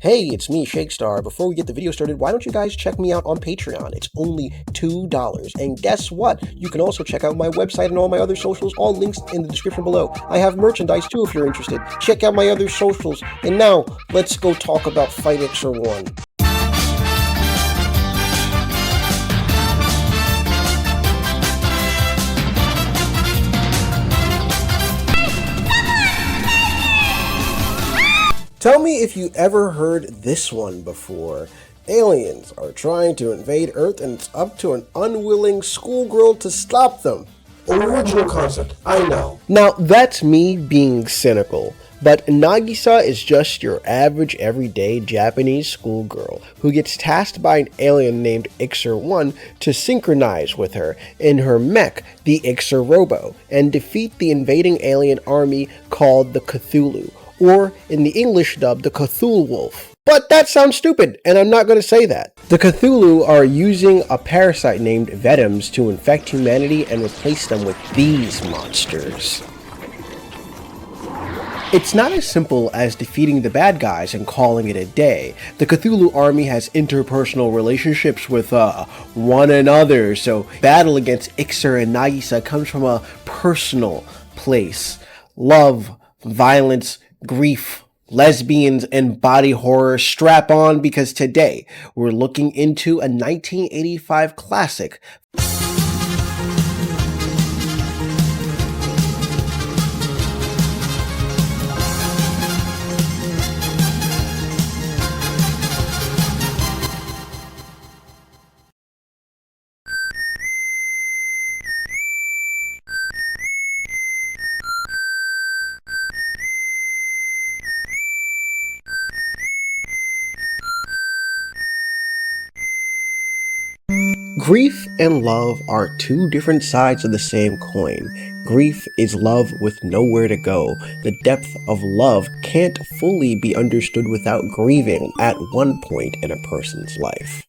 Hey, it's me, Shakestar. Before we get the video started, why don't you guys check me out on Patreon? It's only $2. And guess what? You can also check out my website and all my other socials, all links in the description below. I have merchandise too if you're interested. Check out my other socials. And now, let's go talk about Fight Iczer One. Tell me if you ever heard this one before. Aliens are trying to invade Earth and it's up to an unwilling schoolgirl to stop them. Original concept, I know. Now that's me being cynical, but Nagisa is just your average everyday Japanese schoolgirl who gets tasked by an alien named Ixer One to synchronize with her in her mech, the Ixer Robo, and defeat the invading alien army called the Cthulhu, or in the English dub, the Cthulhu Wolf. But that sounds stupid, and I'm not going to say that. The Cthulhu are using a parasite named Venoms to infect humanity and replace them with these monsters. It's not as simple as defeating the bad guys and calling it a day. The Cthulhu army has interpersonal relationships with one another, so battle against Ixer and Nagisa comes from a personal place. Love, violence, grief, lesbians, and body horror. Strap on, because today we're looking into a 1985 classic. Grief and love are two different sides of the same coin. Grief is love with nowhere to go. The depth of love can't fully be understood without grieving at one point in a person's life.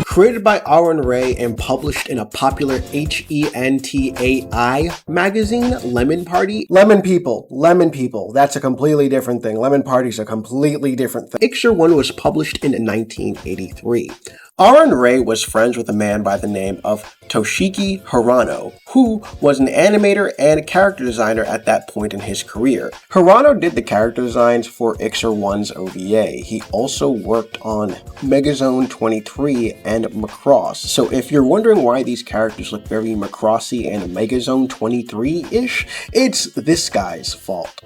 Created by Aaron Ray and published in a popular HENTAI magazine, Lemon Party. Lemon People, that's a completely different thing. Lemon Party's a completely different thing. Ixer One was published in 1983. Aaron Ray was friends with a man by the name of Toshiki Hirano, who was an animator and character designer at that point in his career. Hirano did the character designs for Ixer One's OVA. He also worked on Megazone 23 and Macross. So if you're wondering why these characters look very Macrossy and Megazone 23-ish, it's this guy's fault.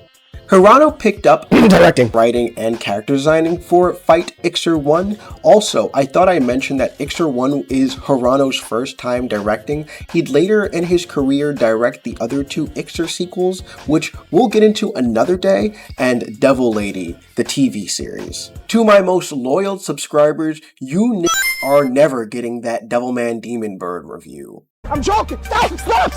Hirano picked up directing, writing, and character designing for Fight Iczer One. Also, I thought I mentioned that Ixer One is Hirano's first time directing. He'd later in his career direct the other two Ixer sequels, which we'll get into another day, and Devil Lady, the TV series. To my most loyal subscribers, you are never getting that Devilman Demon Bird review. I'm joking! Stop!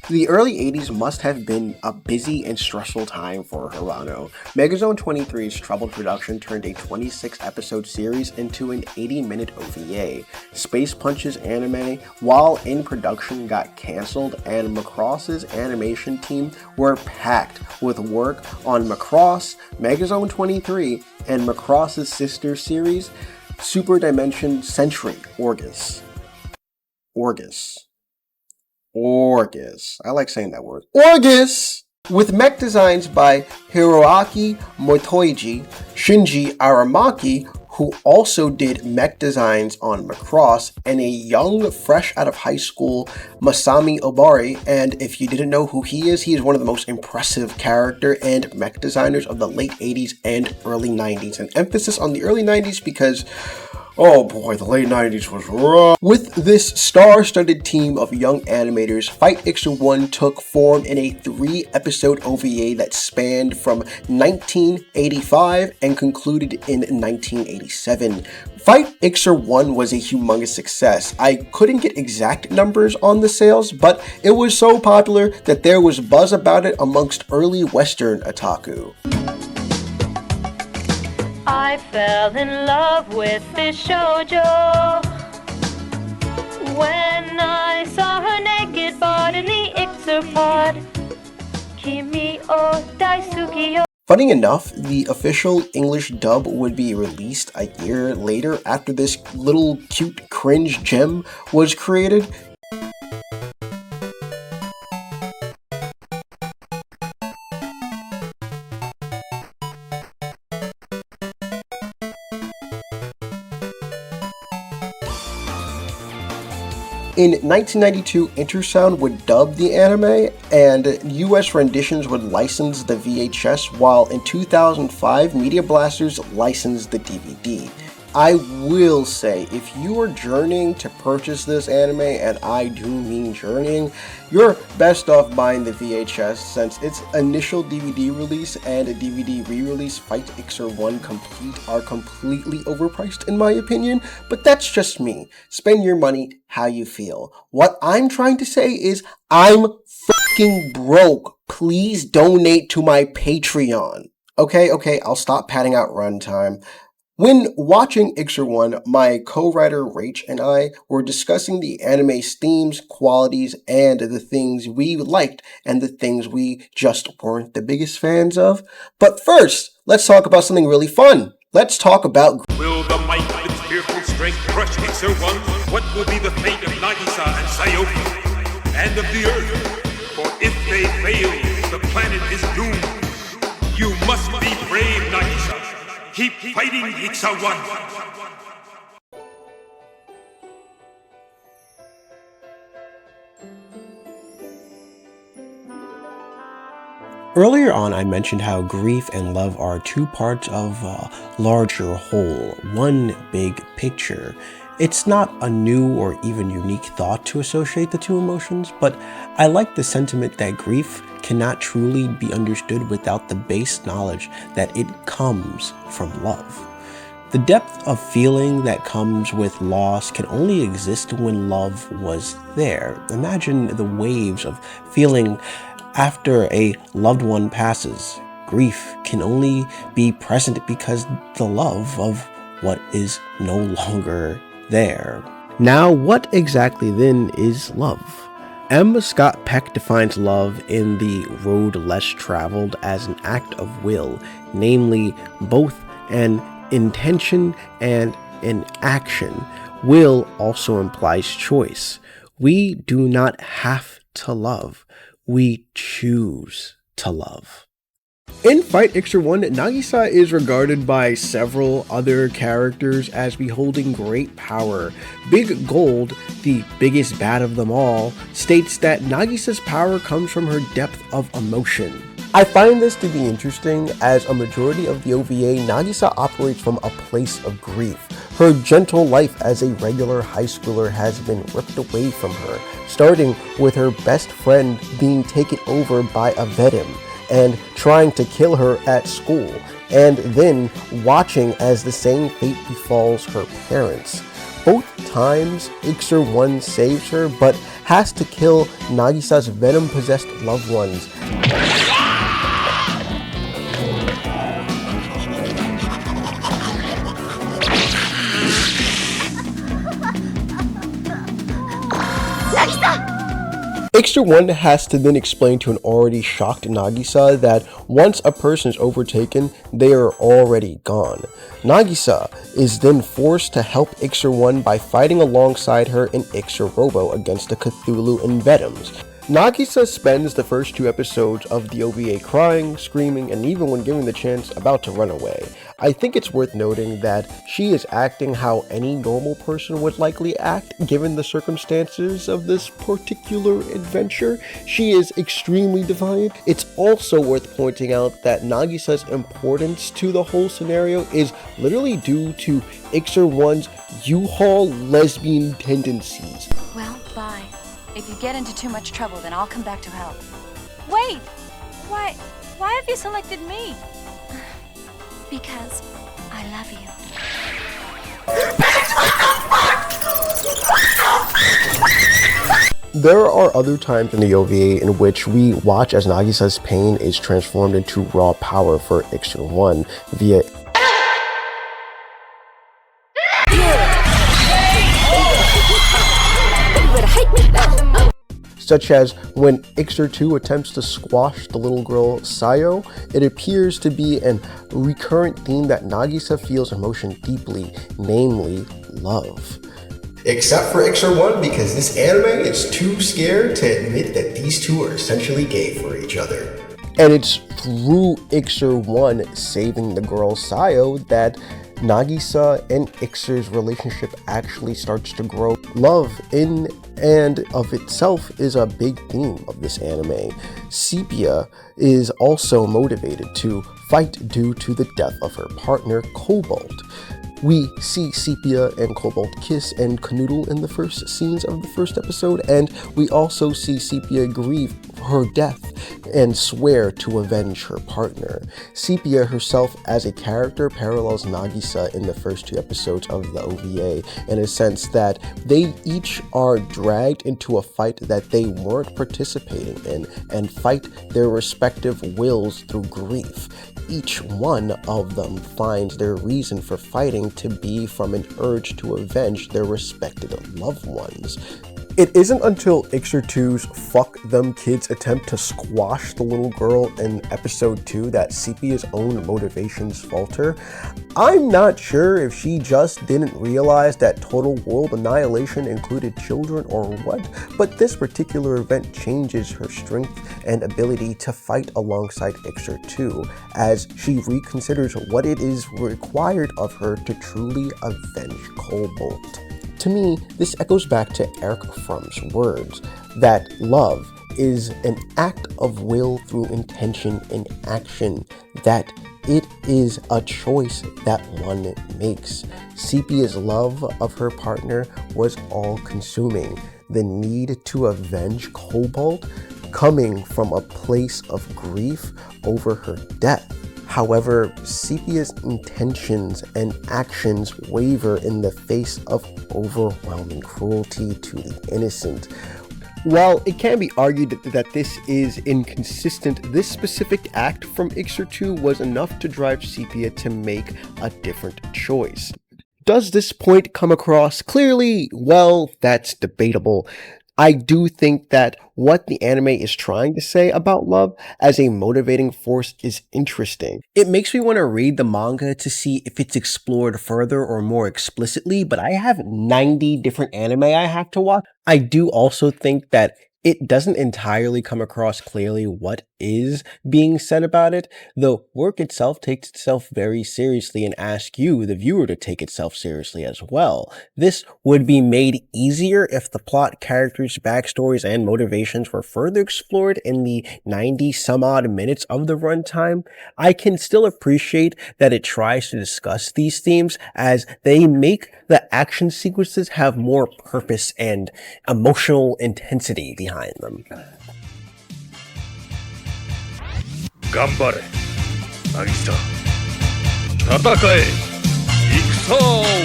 The early 80s must have been a busy and stressful time for Hirano. Megazone 23's troubled production turned a 26-episode series into an 80-minute OVA. Space Punch's anime, while in production, got cancelled, and Macross's animation team were packed with work on Macross, Megazone 23, and Macross's sister series, Super Dimension Century Orgus. I like saying that word. Orgus! With mech designs by Hiroaki Motoiji, Shinji Aramaki, who also did mech designs on Macross, and a young, fresh out of high school Masami Obari. And if you didn't know who he is one of the most impressive character and mech designers of the late 80s and early 90s. An emphasis on the early 90s because, oh boy, the late 90s was rough. With this star-studded team of young animators, Fight Iczer One took form in a 3-episode OVA that spanned from 1985 and concluded in 1987. Fight Iczer One was a humongous success. I couldn't get exact numbers on the sales, but it was so popular that there was buzz about it amongst early Western otaku. I fell in love with this shoujo. when I saw her naked bod in the Ixer pod. Kimi o Daisuki o. Funny enough, the official English dub would be released a year later after this little cute cringe gem was created. In 1992, Intersound would dub the anime, and US renditions would license the VHS, while in 2005, Media Blasters licensed the DVD. I will say, if you are journeying to purchase this anime, and I do mean journeying, you're best off buying the VHS since its initial DVD release and a DVD re-release Fight Iczer One Complete are completely overpriced in my opinion, but that's just me. Spend your money how you feel. What I'm trying to say is, I'm fucking broke. Please donate to my Patreon. Okay, I'll stop padding out runtime. When watching Ixer One, my co-writer Rach and I were discussing the anime's themes, qualities, and the things we liked and the things we just weren't the biggest fans of. But first, let's talk about something really fun. Let's talk about... Will the might of its fearful strength crush Ixer One? What will be the fate of Nagisa and Sayoki, and of the Earth? For if they fail, the planet is doomed. You must be brave, Nagisa. Keep fighting, Ixer One! Earlier on, I mentioned how grief and love are two parts of a larger whole, one big picture. It's not a new or even unique thought to associate the two emotions, but I like the sentiment that grief cannot truly be understood without the base knowledge that it comes from love. The depth of feeling that comes with loss can only exist when love was there. Imagine the waves of feeling after a loved one passes. Grief can only be present because the love of what is no longer there. Now, what exactly then is love? M. Scott Peck defines love in The Road Less Traveled as an act of will, namely both an intention and an action. Will also implies choice. We do not have to love. We choose to love. In Fight Iczer One, Nagisa is regarded by several other characters as beholding great power. Big Gold, the biggest bad of them all, states that Nagisa's power comes from her depth of emotion. I find this to be interesting, as a majority of the OVA, Nagisa operates from a place of grief. Her gentle life as a regular high schooler has been ripped away from her, starting with her best friend being taken over by a venom and trying to kill her at school, and then watching as the same fate befalls her parents. Both times, Ixer One saves her, but has to kill Nagisa's venom-possessed loved ones. Ixer One has to then explain to an already shocked Nagisa that once a person is overtaken, they are already gone. Nagisa is then forced to help Ixer One by fighting alongside her in Ixer Robo against the Cthulhu and Venoms. Nagisa spends the first two episodes of the OVA crying, screaming, and even when given the chance, about to run away. I think it's worth noting that she is acting how any normal person would likely act given the circumstances of this particular adventure. She is extremely defiant. It's also worth pointing out that Nagisa's importance to the whole scenario is literally due to Ixer One's U-Haul lesbian tendencies. Well, bye. If you get into too much trouble, then I'll come back to help. Wait! Why have you selected me? Because I love you. There are other times in the OVA in which we watch as Nagisa's pain is transformed into raw power for Ixer One via such as when Ixer 2 attempts to squash the little girl Sayo. It appears to be a recurrent theme that Nagisa feels emotion deeply, namely love. Except for Ixer 1, because this anime is too scared to admit that these two are essentially gay for each other. And it's through Ixer 1 saving the girl Sayo that Nagisa and Ixer's relationship actually starts to grow. Love in and of itself is a big theme of this anime. Sepia is also motivated to fight due to the death of her partner, Cobalt. We see Sepia and Cobalt kiss and canoodle in the first scenes of the first episode, and we also see Sepia grieve her death and swear to avenge her partner. Sepia herself as a character parallels Nagisa in the first 2 episodes of the OVA in a sense that they each are dragged into a fight that they weren't participating in and fight their respective wills through grief. Each one of them finds their reason for fighting to be from an urge to avenge their respected loved ones. It isn't until Ixer 2's fuck them kids attempt to squash the little girl in episode 2 that Sepia's own motivations falter. I'm not sure if she just didn't realize that total world annihilation included children or what, but this particular event changes her strength and ability to fight alongside Ixer 2 as she reconsiders what it is required of her to truly avenge Cobalt. To me, this echoes back to Eric Fromm's words, that love is an act of will through intention and action, that it is a choice that one makes. Sepia's love of her partner was all-consuming. The need to avenge Cobalt coming from a place of grief over her death. However, Sepia's intentions and actions waver in the face of overwhelming cruelty to the innocent. While it can be argued that this is inconsistent, this specific act from Ixer 2 was enough to drive Sepia to make a different choice. Does this point come across clearly? Well, that's debatable. I do think that what the anime is trying to say about love as a motivating force is interesting. It makes me want to read the manga to see if it's explored further or more explicitly, but I have 90 different anime I have to watch. I do also think that it doesn't entirely come across clearly what is being said about it. The work itself takes itself very seriously and asks you, the viewer, to take itself seriously as well. This would be made easier if the plot, characters, backstories, and motivations were further explored in the 90-some-odd minutes of the runtime. I can still appreciate that it tries to discuss these themes as they make the action sequences have more purpose and emotional intensity behind them. 頑張れ、渚。戦え、Ixer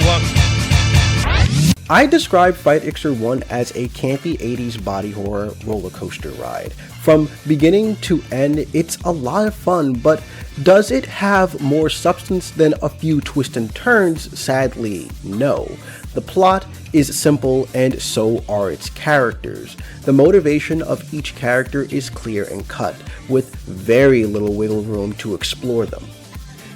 One. I describe Fight Iczer One as a campy 80s body horror roller coaster ride. From beginning to end, it's a lot of fun, but does it have more substance than a few twists and turns? Sadly, no. The plot is simple and so are its characters. The motivation of each character is clear and cut, with very little wiggle room to explore them.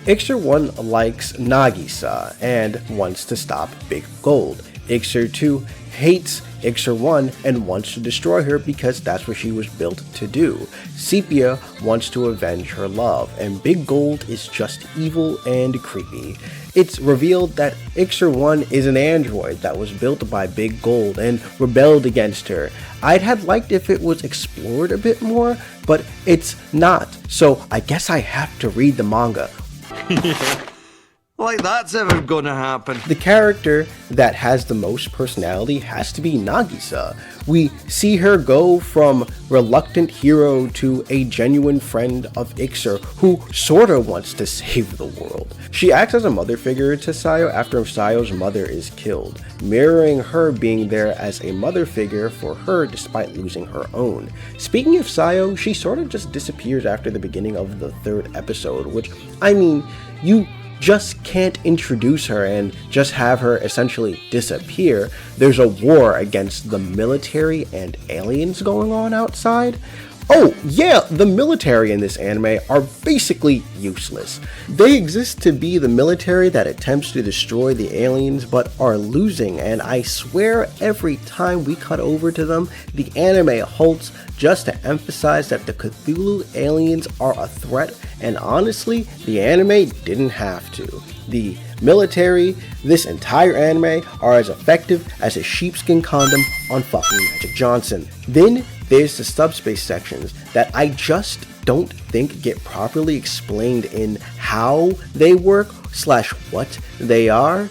Ixer 1 likes Nagisa and wants to stop Big Gold. Ixer 2 hates Ixer 1 and wants to destroy her because that's what she was built to do. Sepia wants to avenge her love, and Big Gold is just evil and creepy. It's revealed that Ixer 1 is an android that was built by Big Gold and rebelled against her. I'd have liked if it was explored a bit more, but it's not, so I guess I have to read the manga. Like that's ever gonna happen. The character that has the most personality has to be Nagisa. We see her go from reluctant hero to a genuine friend of Ixer who sorta wants to save the world. She acts as a mother figure to Sayo after Sayo's mother is killed, mirroring her being there as a mother figure for her despite losing her own. Speaking of Sayo, she sorta just disappears after the beginning of the 3rd episode, which, I mean, you just can't introduce her and just have her essentially disappear. There's a war against the military and aliens going on outside. Oh yeah, the military in this anime are basically useless. They exist to be the military that attempts to destroy the aliens but are losing, and I swear every time we cut over to them, the anime halts just to emphasize that the Cthulhu aliens are a threat, and honestly, the anime didn't have to. The military, this entire anime, are as effective as a sheepskin condom on fucking Magic Johnson. Then there's the subspace sections that I just don't think get properly explained in how they work / what they are.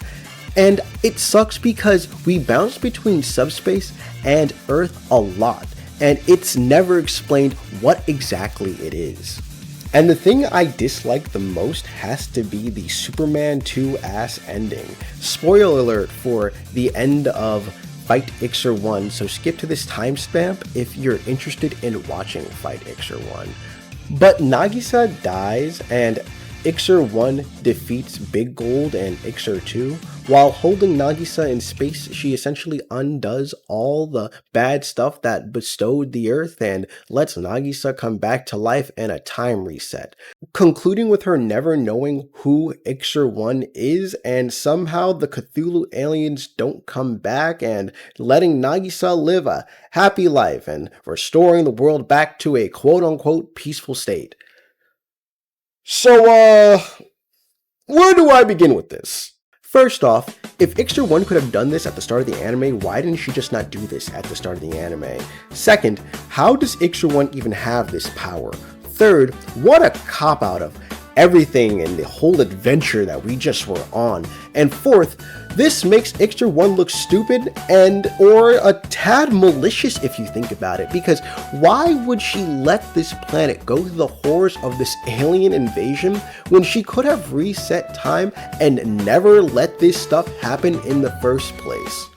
And it sucks because we bounce between subspace and Earth a lot, and it's never explained what exactly it is. And the thing I dislike the most has to be the Superman 2 ass ending. Spoiler alert for the end of Fight Iczer One, so skip to this timestamp if you're interested in watching Fight Iczer One. But Nagisa dies and Ixer 1 defeats Big Gold and Ixer 2. While holding Nagisa in space, she essentially undoes all the bad stuff that bestowed the Earth and lets Nagisa come back to life in a time reset, concluding with her never knowing who Ixer 1 is, and somehow the Cthulhu aliens don't come back, and letting Nagisa live a happy life and restoring the world back to a quote-unquote peaceful state. So, where do I begin with this? First off, if Ixer 1 could have done this at the start of the anime, why didn't she just not do this at the start of the anime? Second, how does Ixer 1 even have this power? Third, what a cop-out of everything and the whole adventure that we just were on. And fourth, this makes Ixer 1 look stupid and or a tad malicious if you think about it, because why would she let this planet go through the horrors of this alien invasion when she could have reset time and never let this stuff happen in the first place?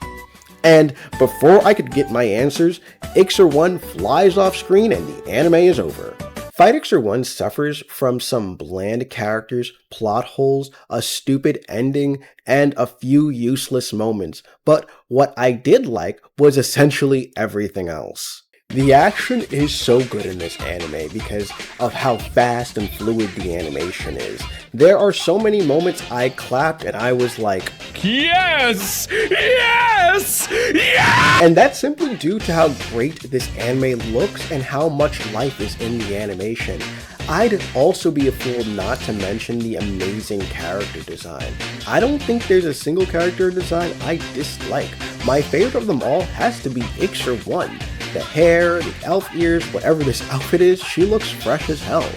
And before I could get my answers, Ixer 1 flies off screen and the anime is over. Fight Iczer One suffers from some bland characters, plot holes, a stupid ending, and a few useless moments, but what I did like was essentially everything else. The action is so good in this anime because of how fast and fluid the animation is. There are so many moments I clapped and I was like, yes! Yes! Yes! And that's simply due to how great this anime looks and how much life is in the animation. I'd also be a fool not to mention the amazing character design. I don't think there's a single character design I dislike. My favorite of them all has to be Ixer 1. The hair, the elf ears, whatever this outfit is, she looks fresh as hell.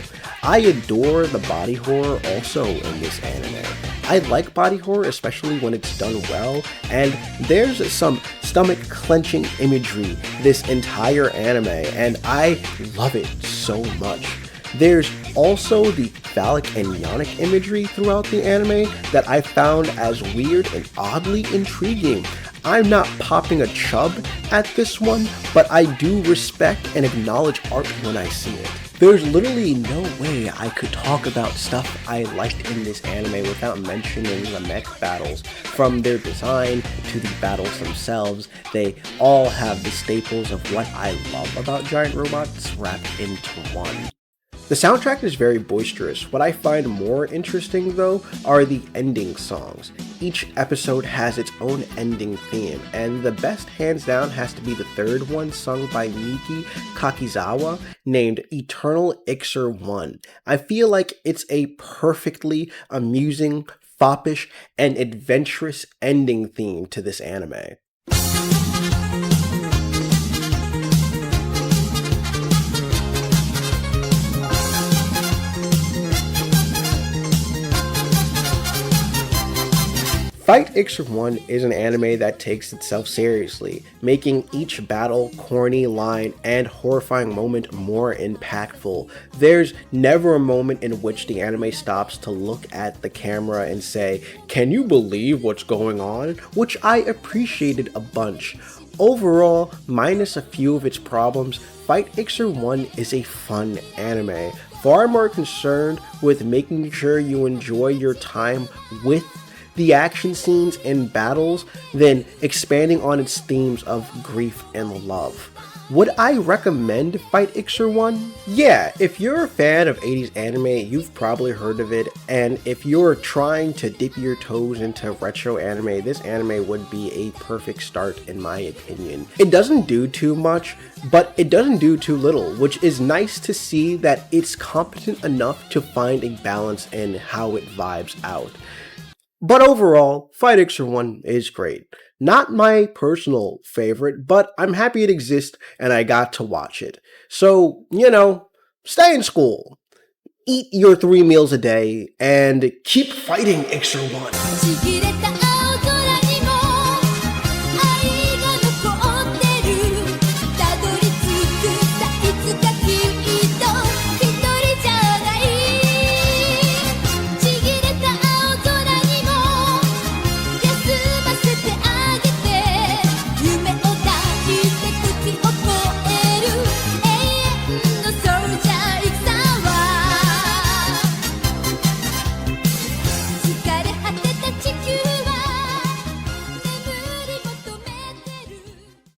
I adore the body horror also in this anime. I like body horror, especially when it's done well, and there's some stomach clenching imagery this entire anime, and I love it so much. There's also the phallic and yonic imagery throughout the anime that I found as weird and oddly intriguing. I'm not popping a chub at this one, but I do respect and acknowledge art when I see it. There's literally no way I could talk about stuff I liked in this anime without mentioning the mech battles. From their design to the battles themselves, they all have the staples of what I love about giant robots wrapped into one. The soundtrack is very boisterous. What I find more interesting, though, are the ending songs. Each episode has its own ending theme, and the best hands down has to be the third one, sung by Miki Kakizawa, named Eternal Ixer 1. I feel like it's a perfectly amusing, foppish, and adventurous ending theme to this anime. Fight Iczer One is an anime that takes itself seriously, making each battle, corny line, and horrifying moment more impactful. There's never a moment in which the anime stops to look at the camera and say, "Can you believe what's going on?" which I appreciated a bunch. Overall, minus a few of its problems, Fight Iczer One is a fun anime, far more concerned with making sure you enjoy your time with the action scenes and battles than expanding on its themes of grief and love. Would I recommend Fight Iczer One? Yeah, if you're a fan of 80s anime, you've probably heard of it, and if you're trying to dip your toes into retro anime, this anime would be a perfect start in my opinion. It doesn't do too much, but it doesn't do too little, which is nice to see that it's competent enough to find a balance in how it vibes out. But overall, Fight Iczer One is great. Not my personal favorite, but I'm happy it exists and I got to watch it. So, stay in school, eat your 3 meals a day, and keep fighting Ixer One.